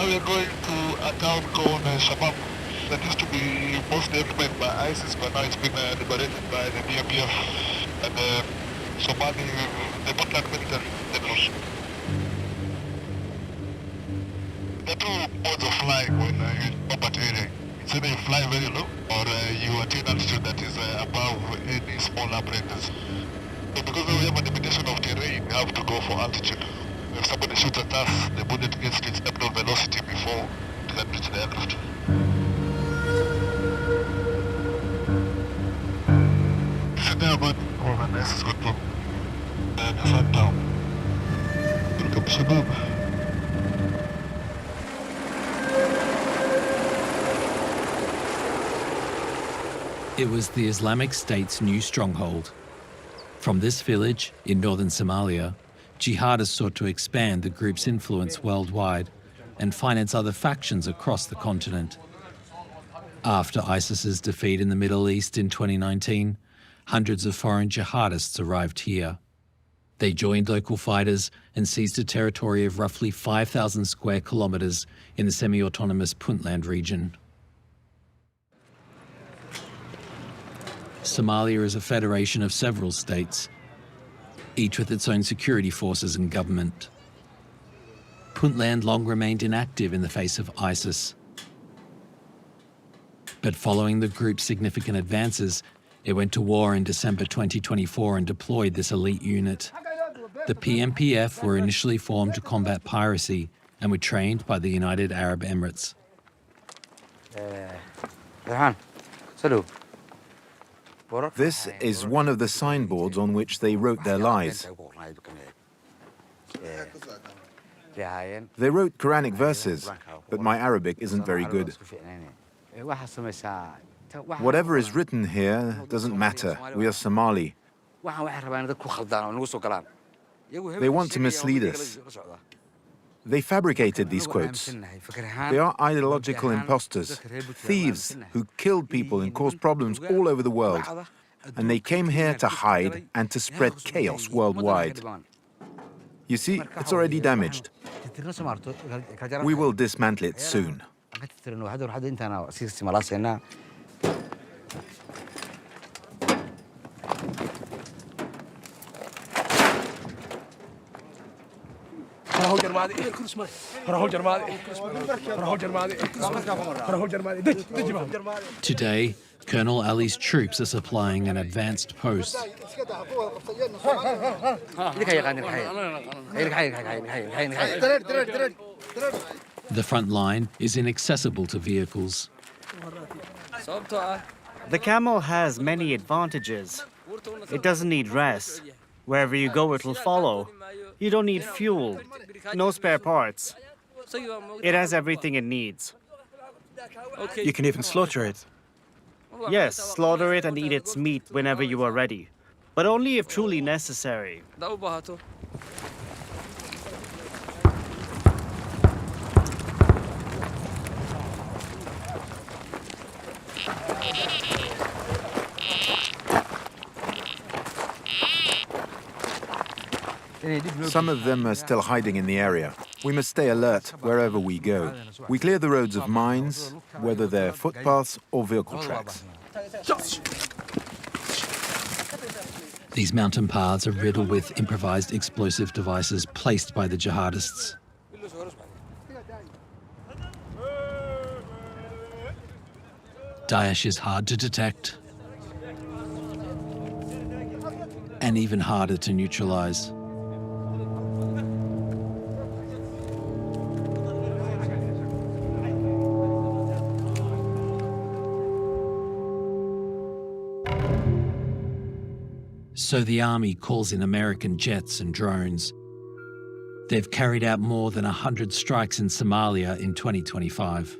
Now we are going to a town called Shabab that used to be mostly occupied by ISIS, but now it's been liberated by the DPF and the Somali, the Puntland military generals. There are two modes of flying when you combat area. It's either you fly very low or you attain altitude that is above any small operators. So because we have a limitation of terrain, we have to go for altitude. If somebody shoots at us, the bullet gets to its terminal velocity before it can reach the aircraft. Shabab organizes good from the front town. Welcome, Shabab. It was the Islamic State's new stronghold. From this village in northern Somalia, jihadists sought to expand the group's influence worldwide and finance other factions across the continent. After ISIS's defeat in the Middle East in 2019, hundreds of foreign jihadists arrived here. They joined local fighters and seized a territory of roughly 5,000 square kilometers in the semi-autonomous Puntland region. Somalia is a federation of several states, each with its own security forces and government. Puntland long remained inactive in the face of ISIS. But following the group's significant advances, it went to war in December 2024 and deployed this elite unit. The PMPF were initially formed to combat piracy and were trained by the United Arab Emirates. This is one of the signboards on which they wrote their lies. They wrote Quranic verses, but my Arabic isn't very good. Whatever is written here doesn't matter. We are Somali. They want to mislead us. They fabricated these quotes. They are ideological imposters, thieves who killed people and caused problems all over the world. And they came here to hide and to spread chaos worldwide. You see, it's already damaged. We will dismantle it soon. Today, Colonel Ali's troops are supplying an advanced post. The front line is inaccessible to vehicles. The camel has many advantages. It doesn't need rest. Wherever you go, it'll follow. You don't need fuel, no spare parts. It has everything it needs. You can even slaughter it. Yes, slaughter it and eat its meat whenever you are ready, but only if truly necessary. Some of them are still hiding in the area. We must stay alert wherever we go. We clear the roads of mines, whether they're footpaths or vehicle tracks. These mountain paths are riddled with improvised explosive devices placed by the jihadists. Daesh is hard to detect and even harder to neutralize. So the army calls in American jets and drones. They've carried out more than 100 strikes in Somalia in 2025.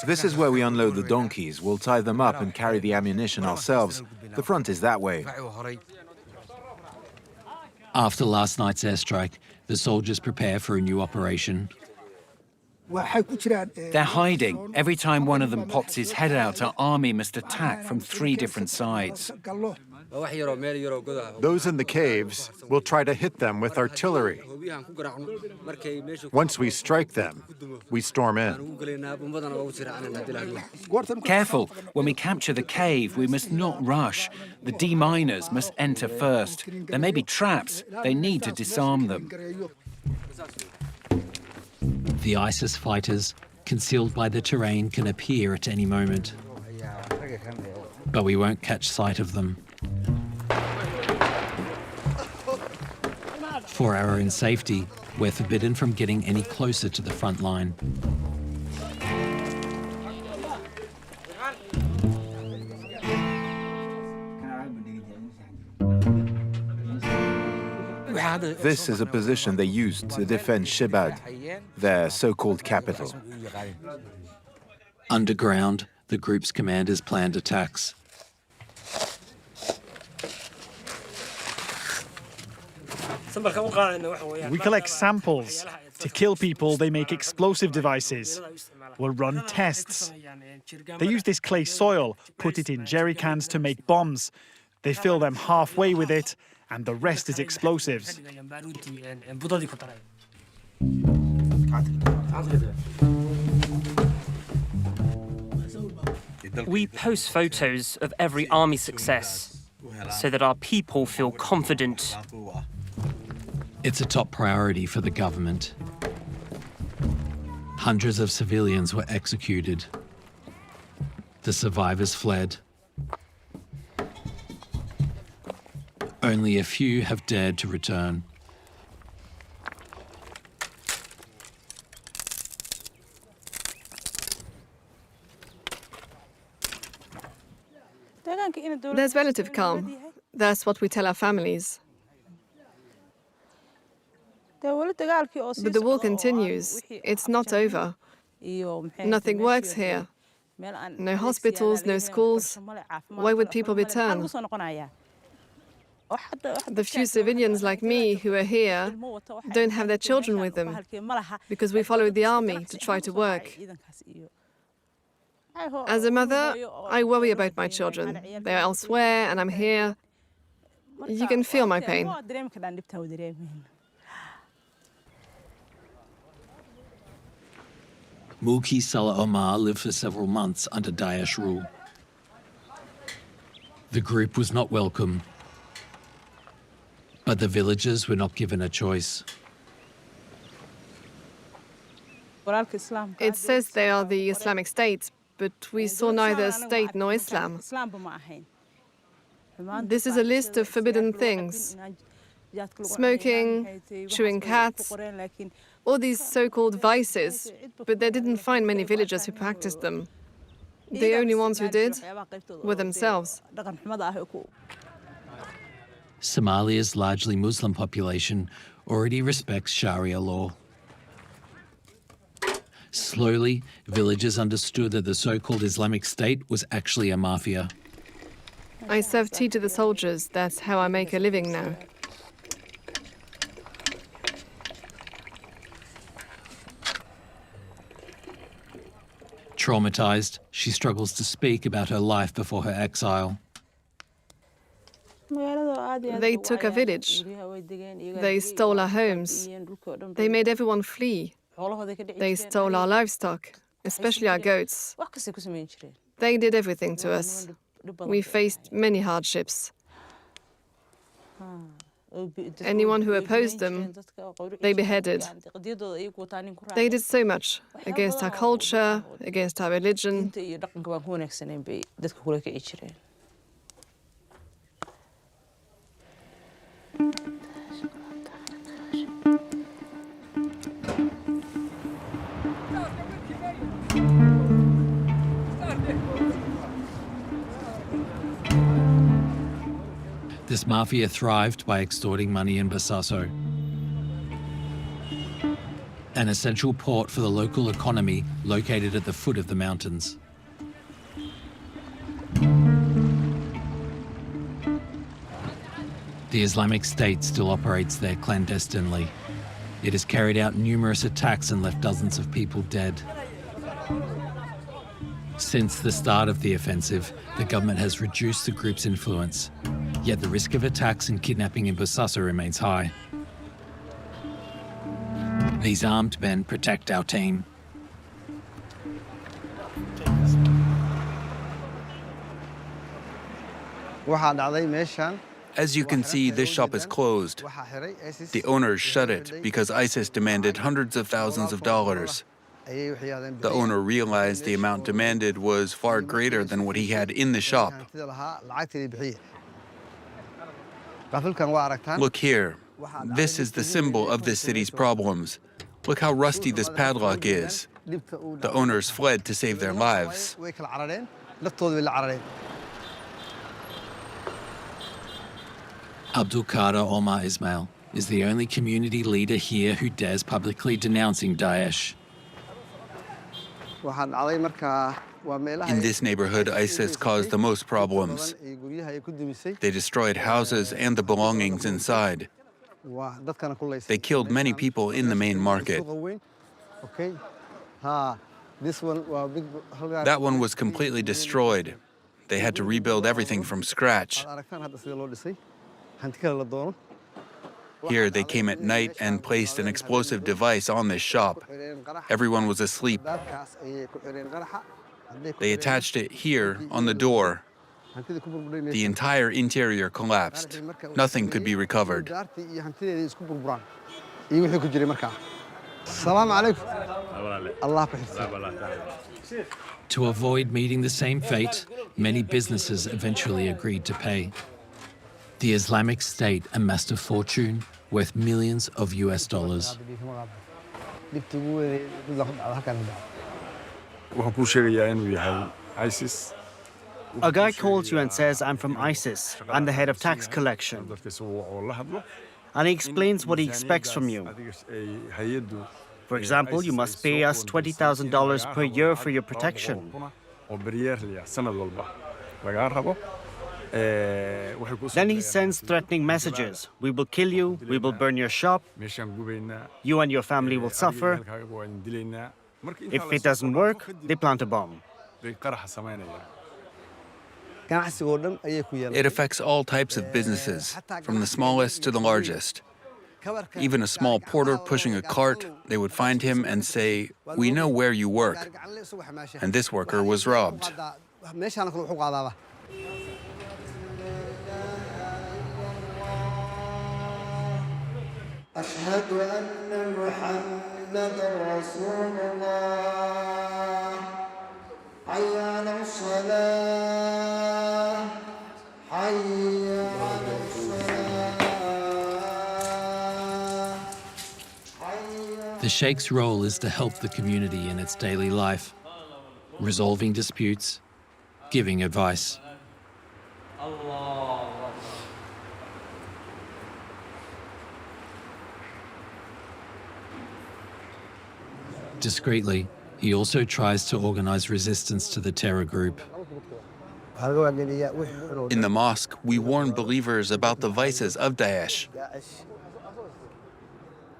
This is where we unload the donkeys. We'll tie them up and carry the ammunition ourselves. The front is that way. After last night's airstrike, the soldiers prepare for a new operation. They're hiding. Every time one of them pops his head out, our army must attack from 3 different sides. Those in the caves will try to hit them with artillery. Once we strike them, we storm in. Careful, when we capture the cave, we must not rush. The deminers must enter first. There may be traps. They need to disarm them. The ISIS fighters, concealed by the terrain, can appear at any moment. But we won't catch sight of them. For our own safety, we're forbidden from getting any closer to the front line. This is a position they used to defend Shibad, their so-called capital. Underground, the group's commanders planned attacks. We collect samples. To kill people, they make explosive devices. We'll run tests. They use this clay soil, put it in jerry cans to make bombs. They fill them halfway with it, and the rest is explosives. We post photos of every army success so that our people feel confident. It's a top priority for the government. Hundreds of civilians were executed. The survivors fled. Only a few have dared to return. There's relative calm. That's what we tell our families. But the war continues. It's not over. Nothing works here. No hospitals, no schools. Why would people return? The few civilians like me who are here don't have their children with them because we followed the army to try to work. As a mother, I worry about my children. They're elsewhere and I'm here. You can feel my pain. Mulki Salah Omar lived for several months under Daesh rule. The group was not welcome, but the villagers were not given a choice. It says they are the Islamic State, but we saw neither state nor Islam. This is a list of forbidden things. Smoking, chewing cats, all these so-called vices, but they didn't find many villagers who practiced them. The only ones who did were themselves. Somalia's largely Muslim population already respects Sharia law. Slowly, villagers understood that the so-called Islamic State was actually a mafia. I serve tea to the soldiers. That's how I make a living now. Traumatized, she struggles to speak about her life before her exile. They took a village. They stole our homes. They made everyone flee. They stole our livestock, especially our goats. They did everything to us. We faced many hardships. Anyone who opposed them, they beheaded. They did so much against our culture, against our religion. This mafia thrived by extorting money in Bosaso, an essential port for the local economy located at the foot of the mountains. The Islamic State still operates there clandestinely. It has carried out numerous attacks and left dozens of people dead. Since the start of the offensive, the government has reduced the group's influence, yet the risk of attacks and kidnapping in Bosaso remains high. These armed men protect our team. As you can see, this shop is closed. The owners shut it because ISIS demanded hundreds of thousands of dollars. The owner realized the amount demanded was far greater than what he had in the shop. Look here. This is the symbol of this city's problems. Look how rusty this padlock is. The owners fled to save their lives. Abdul Qadir Omar Ismail is the only community leader here who dares publicly denouncing Daesh. In this neighborhood, ISIS caused the most problems. They destroyed houses and the belongings inside. They killed many people in the main market. That one was completely destroyed. They had to rebuild everything from scratch. Here, they came at night and placed an explosive device on this shop. Everyone was asleep. They attached it here on the door. The entire interior collapsed. Nothing could be recovered. To avoid meeting the same fate, many businesses eventually agreed to pay. The Islamic State amassed a fortune worth millions of US dollars. A guy calls you and says, I'm from ISIS. I'm the head of tax collection. And he explains what he expects from you. For example, you must pay us $20,000 per year for your protection. Then he sends threatening messages. We will kill you, we will burn your shop, you and your family will suffer. If it doesn't work, they plant a bomb. It affects all types of businesses, from the smallest to the largest. Even a small porter pushing a cart, they would find him and say, "We know where you work." And this worker was robbed. أشهد أن محمدًا رسول الله حي على الصلاة حي على الصلاة. The Sheikh's role is to help the community in its daily life, resolving disputes, giving advice. Discreetly, he also tries to organize resistance to the terror group. In the mosque, we warn believers about the vices of Daesh.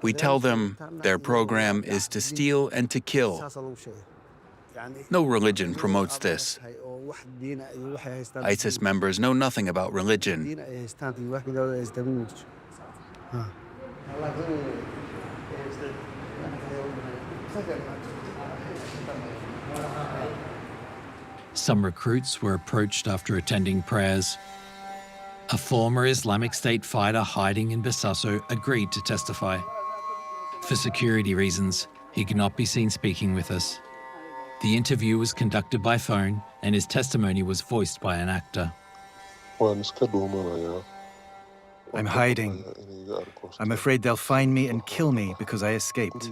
We tell them their program is to steal and to kill. No religion promotes this. ISIS members know nothing about religion. Some recruits were approached after attending prayers. A former Islamic State fighter hiding in Bosaso agreed to testify. For security reasons, he could not be seen speaking with us. The interview was conducted by phone, and his testimony was voiced by an actor. I'm hiding. I'm afraid they'll find me and kill me because I escaped.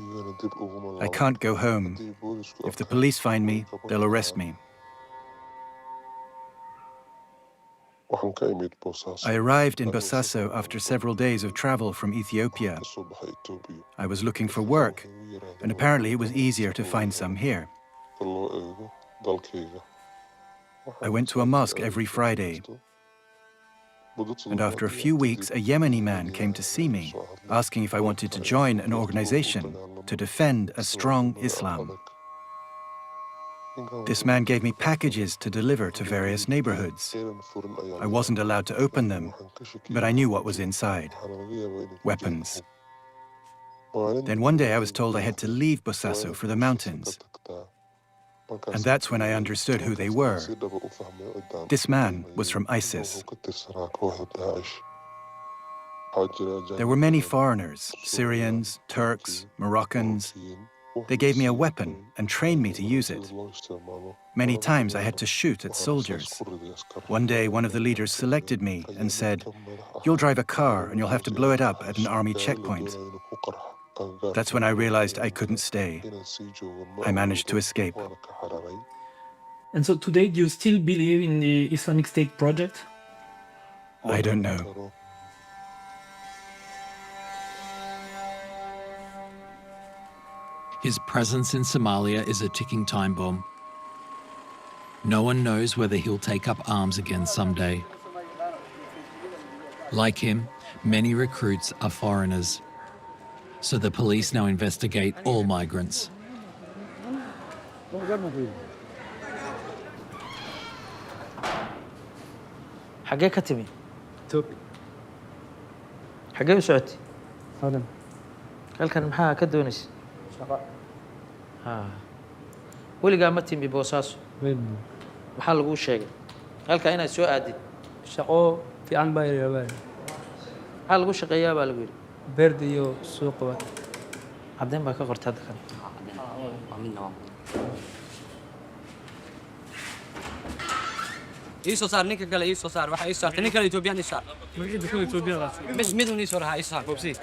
I can't go home. If the police find me, they'll arrest me. I arrived in Bosaso after several days of travel from Ethiopia. I was looking for work, and apparently it was easier to find some here. I went to a mosque every Friday. And after a few weeks, a Yemeni man came to see me, asking if I wanted to join an organization to defend a strong Islam. This man gave me packages to deliver to various neighborhoods. I wasn't allowed to open them, but I knew what was inside. Weapons. Then one day I was told I had to leave Bosaso for the mountains. And that's when I understood who they were. This man was from ISIS. There were many foreigners, Syrians, Turks, Moroccans. They gave me a weapon and trained me to use it. Many times I had to shoot at soldiers. One day, one of the leaders selected me and said, "You'll drive a car and you'll have to blow it up at an army checkpoint." That's when I realized I couldn't stay. I managed to escape. And so today, do you still believe in the Islamic State project? I don't know. His presence in Somalia is a ticking time bomb. No one knows whether he'll take up arms again someday. Like him, many recruits are foreigners. So the police now investigate all migrants. حاجة كتمي حاجة وسعتي قال كان محاها كدونيس ولي قامتي ببوساسو محل لغو شيء قال كان سو ادي شقو في عن باير يا باير محل لغو شقيا با لغو برديو سوق عدين با كقرت هذا كان إيسو صار نيك قال إيسو صار واحد إيسو صار نيك قال إثيوبيان صار بيكون إثيوبيان بس ميدون إيسو رها إيسو بوبسي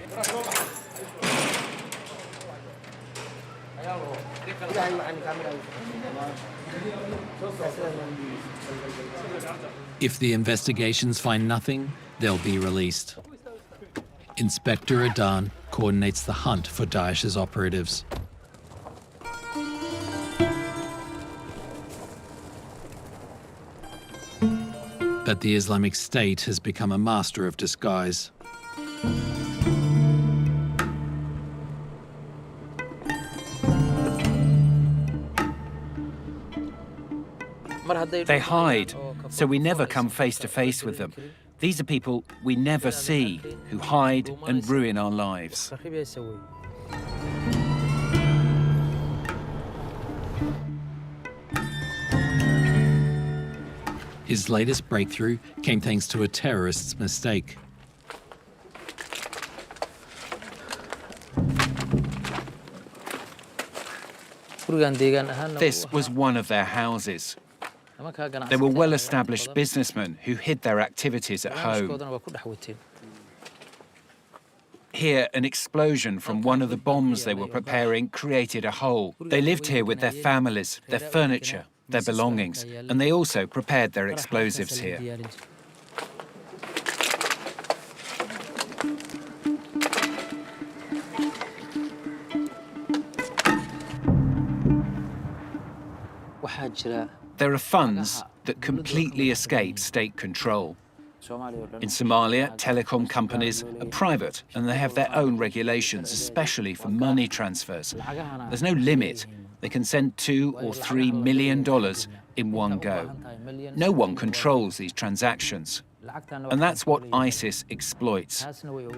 If the investigations find nothing, they'll be released. Inspector Adan coordinates the hunt for Daesh's operatives. But the Islamic State has become a master of disguise. They hide, so we never come face to face with them. These are people we never see, who hide and ruin our lives. His latest breakthrough came thanks to a terrorist's mistake. This was one of their houses. They were well-established businessmen who hid their activities at home. Here, an explosion from one of the bombs they were preparing created a hole. They lived here with their families, their furniture, their belongings, and they also prepared their explosives here. There are funds that completely escape state control. In Somalia, telecom companies are private and they have their own regulations, especially for money transfers. There's no limit. They can send $2 or $3 million in one go. No one controls these transactions. And that's what ISIS exploits.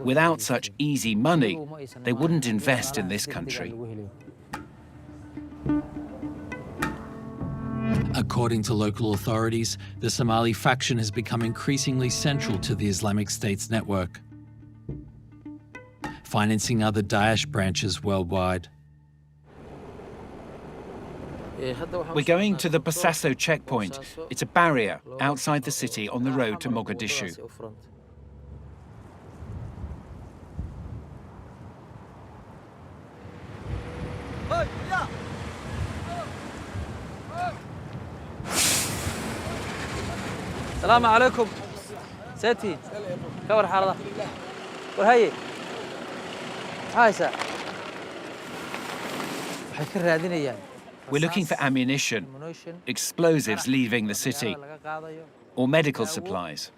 Without such easy money, they wouldn't invest in this country. According to local authorities, the Somali faction has become increasingly central to the Islamic State's network, financing other Daesh branches worldwide. We're going to the Bosaso checkpoint. It's a barrier outside the city on the road to Mogadishu. السلام عليكم سيتي كور حالة وهي هاي سا حكر رادين يعني We're looking for ammunition, explosives leaving the city, or medical supplies.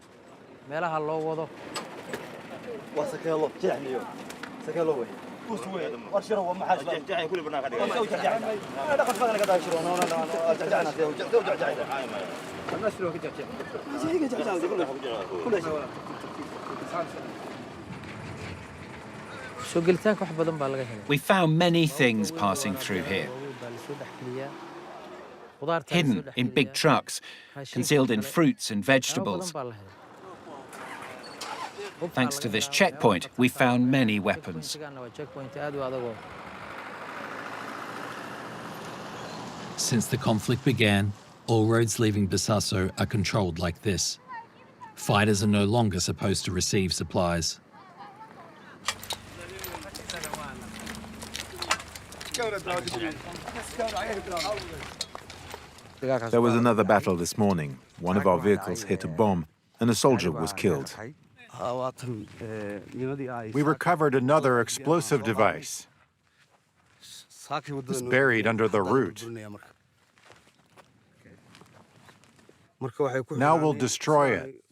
We found many things passing through here. Hidden in big trucks, concealed in fruits and vegetables. Thanks to this checkpoint, we found many weapons. Since the conflict began, all roads leaving Bosaso are controlled like this. Fighters are no longer supposed to receive supplies. There was another battle this morning. One of our vehicles hit a bomb and a soldier was killed. We recovered another explosive device. It's buried under the root. Now we'll destroy it.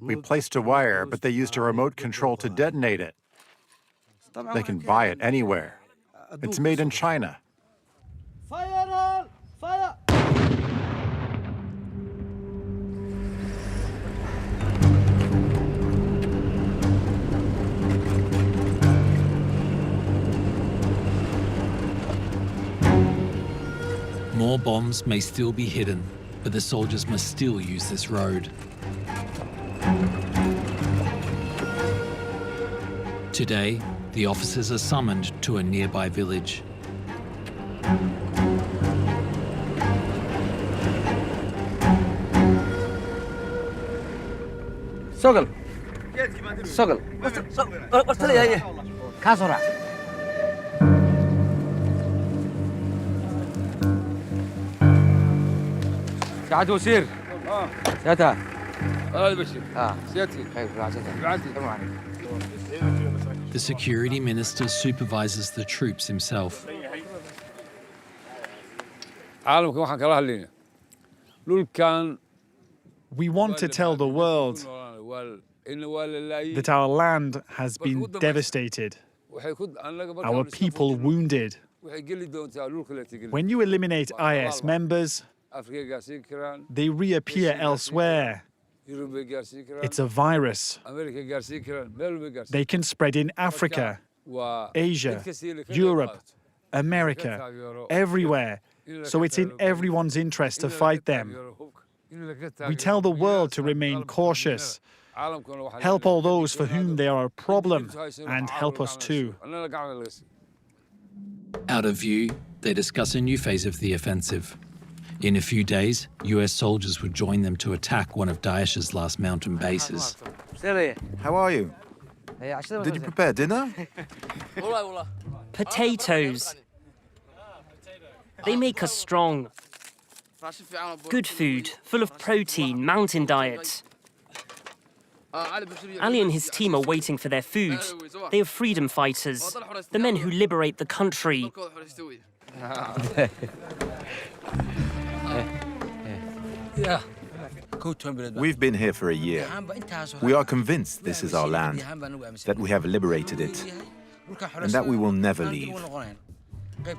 We placed a wire, but they used a remote control to detonate it. They can buy it anywhere. It's made in China. More bombs may still be hidden, but the soldiers must still use this road. Today, the officers are summoned to a nearby village. Sogol. Sogol. Kasora. سعد وسير سيادة بشير سيادتي The security minister supervises the troops himself. We want to tell the world that our land has been devastated, our people wounded. When you eliminate IS members, they reappear elsewhere. It's a virus. They can spread in Africa, Asia, Europe, America, everywhere. So it's in everyone's interest to fight them. We tell the world to remain cautious, help all those for whom they are a problem, and help us too. Out of view, they discuss a new phase of the offensive. In a few days, US soldiers would join them to attack one of Daesh's last mountain bases. How are you? Did you prepare dinner? Potatoes. They make us strong. Good food, full of protein, mountain diet. Ali and his team are waiting for their food. They are freedom fighters, the men who liberate the country. We've been here for a year. We are convinced this is our land, that we have liberated it, and that we will never leave.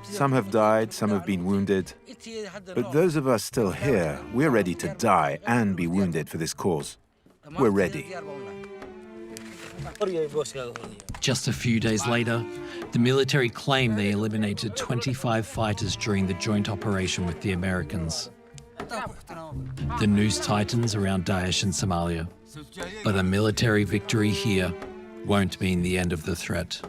Some have died, some have been wounded, but those of us still here, we're ready to die and be wounded for this cause. We're ready. Just a few days later, the military claimed they eliminated 25 fighters during the joint operation with the Americans. The news tightens around Daesh in Somalia, but a military victory here won't mean the end of the threat.